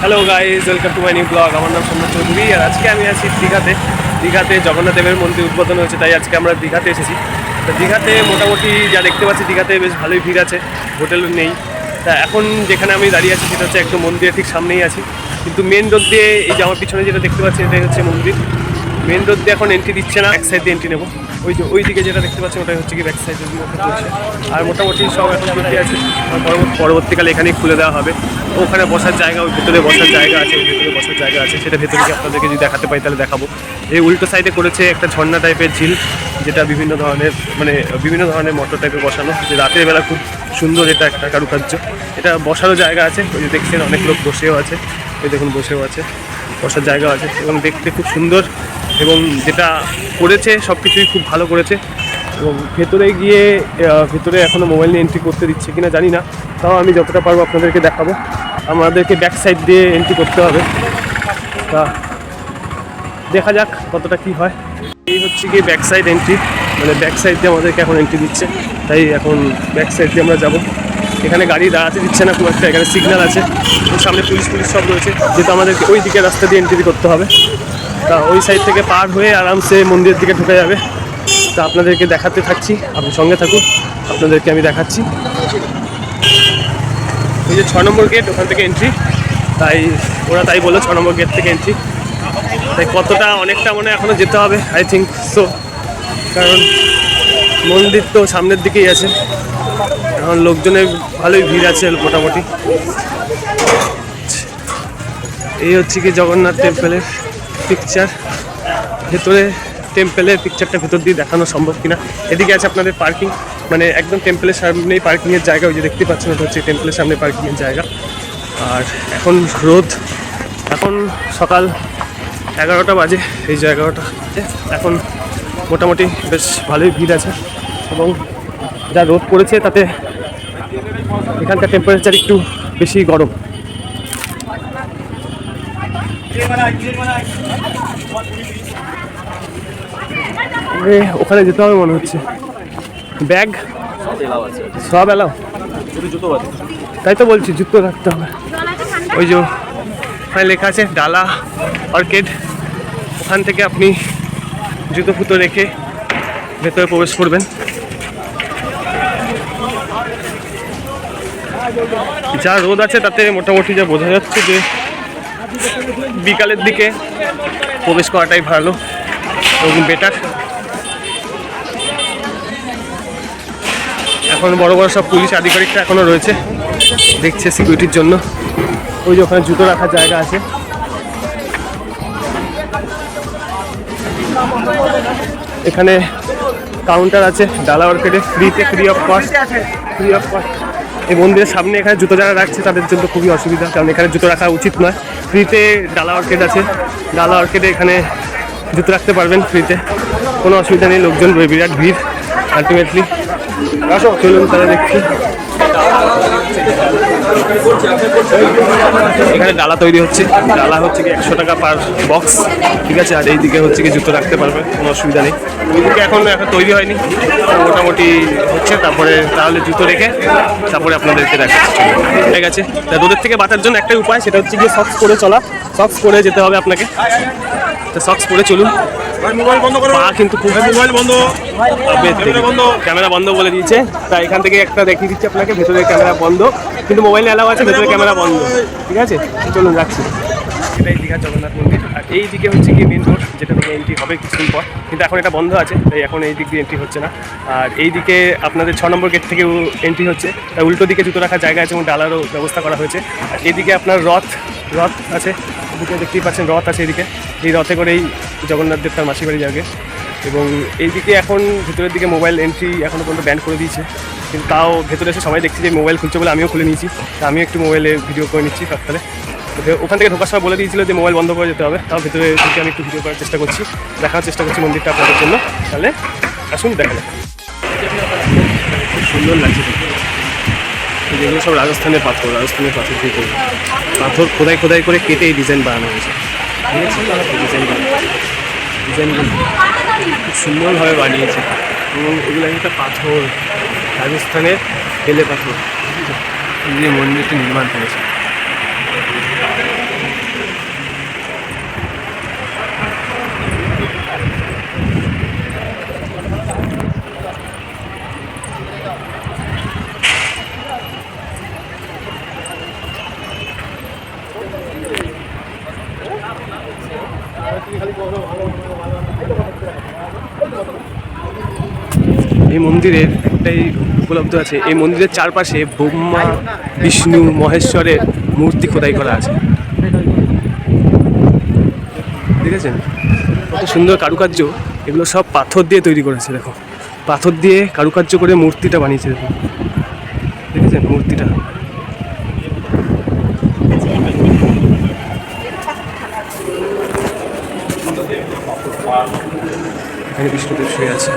Hello guys, welcome to my new blog. আমার নাম সোমনাথ চৌধুরী, আর আজকে আমি আছি দীঘাতে জগন্নাথ দেবের মন্দির উদ্বোধন হয়েছে, তাই আজকে আমরা দীঘাতে এসেছি। তো দীঘাতে মোটামুটি যা দেখতে পাচ্ছি, দীঘাতে বেশ ভালোই ভিড় আছে, হোটেল নেই। তা এখন যেখানে আমি দাঁড়িয়ে আছি সেটা হচ্ছে একদম মন্দিরের ঠিক সামনেই আছি, কিন্তু মেন রোড দিয়ে, এই যে আমার পিছনে যেটা দেখতে পাচ্ছি এটাই হচ্ছে মন্দির। মেন রোড দিয়ে এখন এন্ট্রি দিচ্ছে না, এক সাইড দিয়ে এন্ট্রি নেবো। ওই দিকে যেটা দেখতে পাচ্ছি ওটাই হচ্ছে কি ব্যাক সাইডের দিকে চলছে। আর মোটামুটি সব এখন ঠিকই আছে, পরবর্তীকালে এখানেই খুলে দেওয়া হবে। ওখানে বসার জায়গা, ওই ভেতরে বসার জায়গা আছে, ওই ভেতরে বসার জায়গা আছে, সেটা ভেতরে গিয়ে আপনাদেরকে যদি দেখাতে পাই তাহলে দেখাবো। এই উল্টো সাইডে করেছে একটা ঝর্ণা টাইপের ঝিল, যেটা বিভিন্ন ধরনের মোটর টাইপের বসানো, যে রাতের বেলা খুব সুন্দর, এটা একটা কারুকার্য। এটা বসারও জায়গা আছে, ওই যে দেখছেন অনেক লোক বসেও আছে, ওই দেখুন বসেও আছে, বসার জায়গা আছে এবং দেখতে খুব সুন্দর। এবং যেটা করেছে সব কিছুই খুব ভালো করেছে। এবং ভেতরে এখনও মোবাইল নিয়ে এন্ট্রি করতে দিচ্ছে কিনা জানি না, তাও আমি যতটা পারবো আপনাদেরকে দেখাবো। আমাদেরকে ব্যাক সাইড দিয়ে এন্ট্রি করতে হবে, তা দেখা যাক কতটা কি হয়। এই হচ্ছে কি ব্যাক সাইড এন্ট্রি, মানে ব্যাক সাইড দিয়ে আমাদেরকে এখন এন্ট্রি দিচ্ছে, তাই এখন ব্যাক সাইড দিয়ে আমরা যাবো। এখানে গাড়ি দাঁড়াতে দিচ্ছে না খুব একটা, এখানে সিগন্যাল আছে, সামনে পুলিশ সব রয়েছে, যেহেতু আমাদেরকে ওই দিকে রাস্তা দিয়ে এন্ট্রি করতে হবে। তা ওই সাইড থেকে পার হয়ে আরামসে মন্দিরের দিকে ঢুকে যাবে। তা আপনাদেরকে দেখাতে থাকছি, আপনি সঙ্গে থাকুন, আপনাদেরকে আমি দেখাচ্ছি। এই যে 6 নম্বর গেট, ওখান থেকে এন্ট্রি, তাই বললো 6 নম্বর গেট থেকে এন্ট্রি। তাই অনেকটা মনে এখনও যেতে হবে, আই থিঙ্ক সো, কারণ মন্দির তো সামনের দিকেই আছে। এখন লোকজনের ভালোই ভিড় আছে মোটামুটি। এই হচ্ছে কি জগন্নাথ টেম্পলের পিকচার। ভেতরে টেম্পলের পিকচারটা ভেতর দিয়ে দেখানো সম্ভব কিনা। এদিকে আছে আপনাদের পার্কিং, মানে একদম টেম্পলের সামনেই পার্কিংয়ের জায়গা, ওই যে দেখতে পাচ্ছেন ওটা হচ্ছে টেম্পলের সামনে পার্কিংয়ের জায়গা। আর এখন সকাল 11টা বাজে, এই যে 11টা, এখন মোটামুটি বেশ ভালোই ভিড় আছে। এবং যা রোদ পড়েছে তাতে এখানকার টেম্পারেচার একটু বেশি গরম। ওখানে যেতে হবে মনে হচ্ছে, ব্যাগ সব এলাও, তাই তো বলছি জুতো রাখতে হবে। ওই যে ওখানে লেখা আছে ডালা অর্কিড, ওখান থেকে আপনি জুতো ফুতো রেখে ভেতরে প্রবেশ করবেন। যা রোদ আছে তাতে মোটামুটি যা বোঝা যাচ্ছে যে বিকালের দিকে প্রবেশ করাটাই ভালো এবং বেটার। এখন বড় বড় সব পুলিশ আধিকারিকরা এখনও রয়েছে, দেখছে সিকিউরিটির জন্য। ওই যে ওখানে জুতো রাখার জায়গা আছে। এখানে কাউন্টার আছে ডালা অর্কিডে, ফ্রি অফ কস্ট। এই মন্দিরের সামনে এখানে জুতো যারা রাখছে তাদের জন্য খুবই অসুবিধা, কারণ এখানে জুতো রাখা উচিত নয়। ফ্রিতে ডালা অর্কিড আছে, ডালা অর্কিডে এখানে জুতো রাখতে পারবেন ফ্রিতে, কোনো অসুবিধা নেই। লোকজন বিরাট ভিড় আলটিমেটলি। চলুন তারা দেখছি। এখানে ডালা তৈরি হচ্ছে, ডালা হচ্ছে কি 100 টাকা পার বক্স, ঠিক আছে। আর এইদিকে হচ্ছে কি জুতো রাখতে পারবেন, কোনো অসুবিধা নেই। ওইদিকে এখন তৈরি হয়নি, মোটামুটি হচ্ছে। তাহলে জুতো রেখে তারপরে আপনাদেরকে দেখাচ্ছি, ঠিক আছে। তা রোদের থেকে বাঁচার জন্য একটাই উপায়, সেটা হচ্ছে গিয়ে সক্স পরে চলা, সক্স পরে যেতে হবে আপনাকে। তো সক্স পরে চলুন। পা কিন্তু খুব ক্যামেরা বন্ধ বলে দিয়েছে, তাই এখান থেকে একটা দেখিয়ে দিচ্ছি আপনাকে, ভেতরে ক্যামেরা বন্ধ, কিন্তু মোবাইল অ্যালাউ আছে, ভেতরে ক্যামেরা বন্ধ, ঠিক আছে। চলুন রাখছি। এটাই দীঘার জগন্নাথ মন্দির, আর এই দিকে হচ্ছে কি মেন রোড, যেটা থেকে এন্ট্রি হবে কিছুদিন পর, কিন্তু এখন এটা বন্ধ আছে, তাই এখন এই দিক দিয়ে এন্ট্রি হচ্ছে না। আর এই দিকে আপনাদের 6 নম্বর গেট থেকেও এন্ট্রি হচ্ছে, তাই উল্টো দিকে জুতো রাখার জায়গা আছে এবং ডালারও ব্যবস্থা করা হয়েছে। আর এদিকে আপনার রথ আছে, এদিকে দেখতেই পাচ্ছেন রথ আছে এদিকে। এই রথে করেই জগন্নাথ দেব তার মাসির বাড়ি যাবে। এবং এইদিকে এখন ভিতরের দিকে মোবাইল এন্ট্রি এখনও পর্যন্ত ব্যান করে দিয়েছে, কিন্তু তাও ভেতরে এসে সবাই দেখছি যে মোবাইল খুলছে বলে আমিও খুলে নিয়েছি, তা আমিও একটু মোবাইলে ভিডিও করে নিচ্ছি সকালে। ওখান থেকে ঢোকার সময় বলে দিয়েছিল যে মোবাইল বন্ধ করে যেতে হবে, তাও ভেতরে থেকে আমি একটু ভিডিও করার চেষ্টা করছি, দেখার চেষ্টা করছি মন্দিরটা আপনাদের জন্য। তাহলে আসুন দেখা যাক। খুব সুন্দর লাগছে, যেগুলো সব রাজস্থানের পাথর দিয়ে তৈরি, পাথর খোদাই করে কেটে এই ডিজাইন বানানো হয়েছে, ঠিক আছে। ডিজাইনগুলো খুব সুন্দরভাবে বানিয়েছে এবং এগুলো একটা পাথর, রাজস্থানের বেলে পাথর দিয়ে মন্দিরটি নির্মাণ করেছে। এই মন্দিরের একটাই উপলব্ধ আছে, এই মন্দিরের চারপাশে ব্রহ্মা বিষ্ণু মহেশ্বরের মূর্তি খোদাই করা আছে। দেখেছেন কত সুন্দর কারুকার্য, এগুলো সব পাথর দিয়ে তৈরি করেছে। দেখো পাথর দিয়ে কারুকার্য করে মূর্তিটা বানিয়েছে। দেখো দেখেছেন মূর্তিটা। এখানে বিষ্ণুদেব শুয়ে আছে।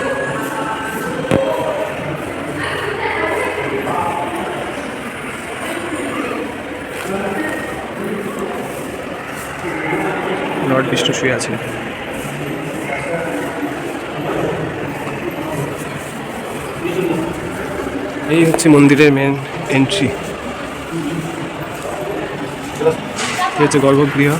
লর্ড বিষ্ণু শুয়ে আছে। এই হচ্ছে মন্দিরের মেন এন্ট্রি, এই হচ্ছে গর্ভগৃহ।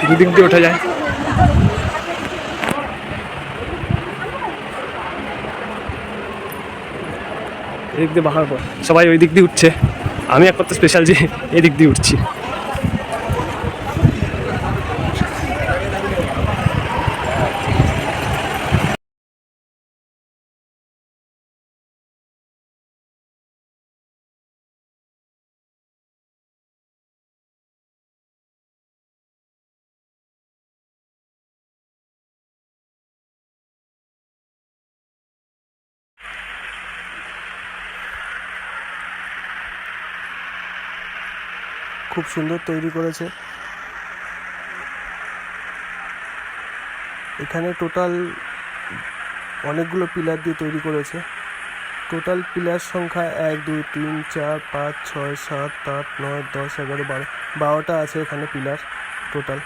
দুদিক দিয়ে ওঠা যায়। এদিক দিয়ে বাহার পর সবাই ওই দিক দিয়ে উঠছে, আমি একমাত্র স্পেশাল যে এদিক দিয়ে উঠছি। খুব সুন্দর তৈরি করেছে। এখানে টোটাল অনেকগুলো পিলার দিয়ে তৈরি করেছে। টোটাল পিলার সংখ্যা 1 2 3 4 5 6 7 8 9 10 11 12 12টা আছে এখানে পিলার টোটাল।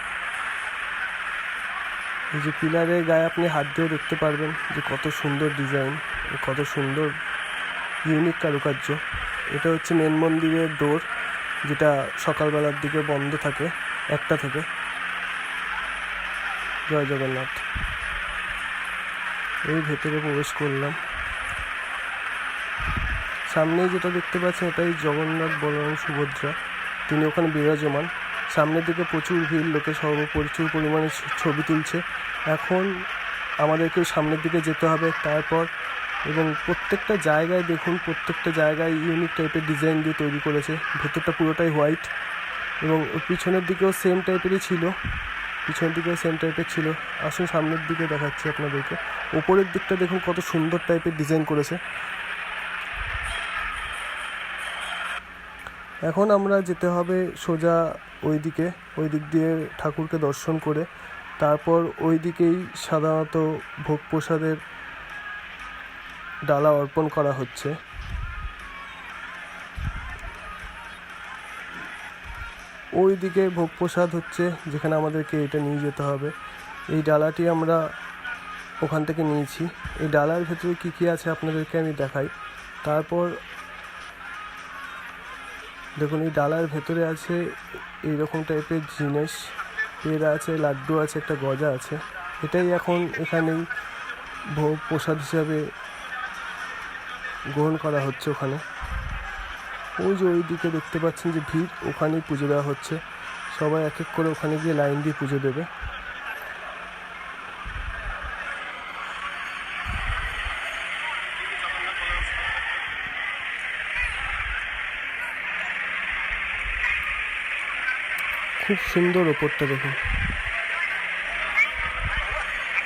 এই যে পিলারের গায়ে আপনি হাত দিয়েও দেখতে পারবেন যে কত সুন্দর ডিজাইন, কত সুন্দর ইউনিক কারুকার্য। এটা হচ্ছে মেন মন্দিরের ডোর, যেটা সকালবেলার দিকে বন্ধ থাকে 1টা থেকে। জয় জগন্নাথ। এই ভেতরে প্রবেশ করলাম। সামনেই যেটা দেখতে পাচ্ছেন এটাই জগন্নাথ বলরাম সুভদ্রা, তিনি ওখানে বিরাজমান। সামনের দিকে প্রচুর ভিড়, লোকে প্রচুর পরিমাণে ছবি তুলছে। এখন আমাদেরকে সামনের দিকে যেতে হবে তারপর, এবং প্রত্যেকটা জায়গায় দেখুন, প্রত্যেকটা জায়গায় ইউনিক টাইপের ডিজাইন দিয়ে তৈরি করেছে। ভেতরটা পুরোটাই হোয়াইট, এবং পিছনের দিকেও সেম টাইপেরই ছিল, পিছনের দিকেও সেম টাইপের ছিল। আসুন সামনের দিকে দেখাচ্ছি আপনাদেরকে। ওপরের দিকটা দেখুন কত সুন্দর টাইপের ডিজাইন করেছে। এখন আমরা যেতে হবে সোজা ওই দিক দিয়ে ঠাকুরকে দর্শন করে তারপর ওই দিকেই সাধারণত ভোগ প্রসাদের ডালা অর্পণ করা হচ্ছে। ওই দিকে ভোগ প্রসাদ হচ্ছে, যেখানে আমাদেরকে এটা নিয়ে যেতে হবে। এই ডালাটি আমরা ওখান থেকে নিয়েছি। এই ডালার ভেতরে কী কী আছে আপনাদেরকে আমি দেখাই। তারপর দেখুন এই ডালার ভেতরে আছে এইরকম টাইপের জিনিস, পেড়া আছে, লাড্ডু আছে, একটা গজা আছে। এটাই এখন এখানেই ভোগ প্রসাদ হিসাবে গ্রহণ করা হচ্ছে ওখানে। ওই যে ওই দিকে দেখতে পাচ্ছেন যে ভিড়, ওখানেই পুজো দেওয়া হচ্ছে। সবাই এক এক করে ওখানে গিয়ে লাইন দিয়ে পুজো দেবে। খুব সুন্দর ওপরটা দেখুন।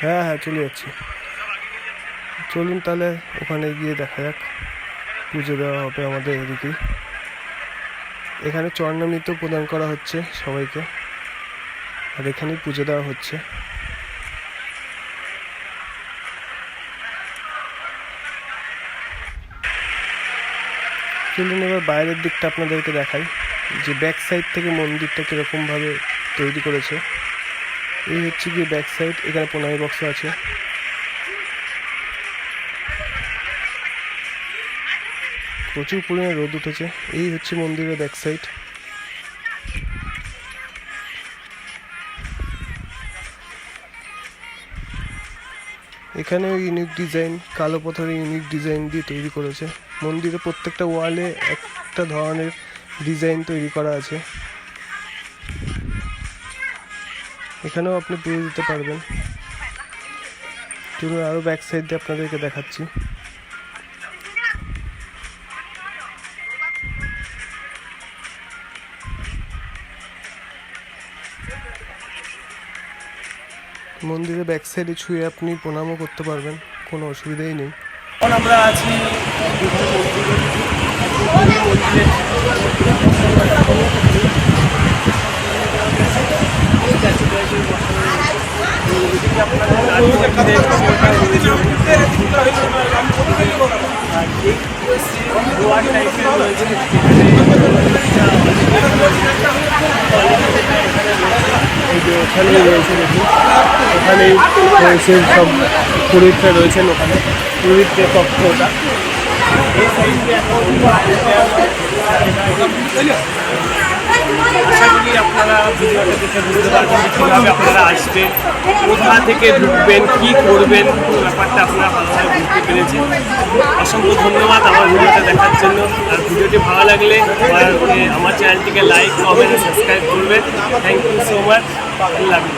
হ্যাঁ চলে যাচ্ছি, চলুন তাহলে ওখানে গিয়ে দেখা যাক। পুজো দেওয়া হবে আমাদের এদিকেই। এখানে চরণামৃত প্রদান করা হচ্ছে সবাইকে, আর এখানেই পুজো দেওয়া হচ্ছে। চলুন এবার বাইরের দিকটা আপনাদেরকে দেখাই, যে ব্যাক সাইড থেকে মন্দিরটা কীরকমভাবে তৈরি করেছে। এই হচ্ছে গিয়ে ব্যাক সাইড, এখানে প্রণামী বক্স আছে। প্রচুর পরিমাণে রোদ উঠেছে। এই হচ্ছে মন্দিরের ব্যাক সাইড। এখানেও ইউনিক ডিজাইন, কালো পাথরের ইউনিক ডিজাইন দিয়ে তৈরি করেছে। মন্দিরে প্রত্যেকটা ওয়ালে একটা ধরনের ডিজাইন তৈরি করা আছে। এখানেও আপনি পেয়ে যেতে পারবেন। চলুন আরও ব্যাক সাইড দিয়ে আপনাদেরকে দেখাচ্ছি। মন্দিরের ব্যাক সাইডে ছুঁয়ে আপনি প্রণামও করতে পারবেন, কোনো অসুবিধাই নেই। এখন আমরা আছি ওখানেই রয়েছে, দেখুন ওখানেই রয়েছে সব পুরোহিতরা রয়েছেন, ওখানে পুরোহিতদের কক্ষ ওটা। আশা করি আপনারা ভিডিওটা দেখে বুঝতে পারবেন যে কীভাবে আপনারা আসবেন, কোথা থেকে ঢুকবেন, কী করবেন, ব্যাপারটা আপনারা ভালোভাবে বুঝতে পেরেছেন। অসংখ্য ধন্যবাদ আমার ভিডিওটা দেখার জন্য। আর ভিডিওটি ভালো লাগলে আমার চ্যানেলটিকে লাইক, কমেন্ট, সাবস্ক্রাইব করবেন। Thank you so much. Love you.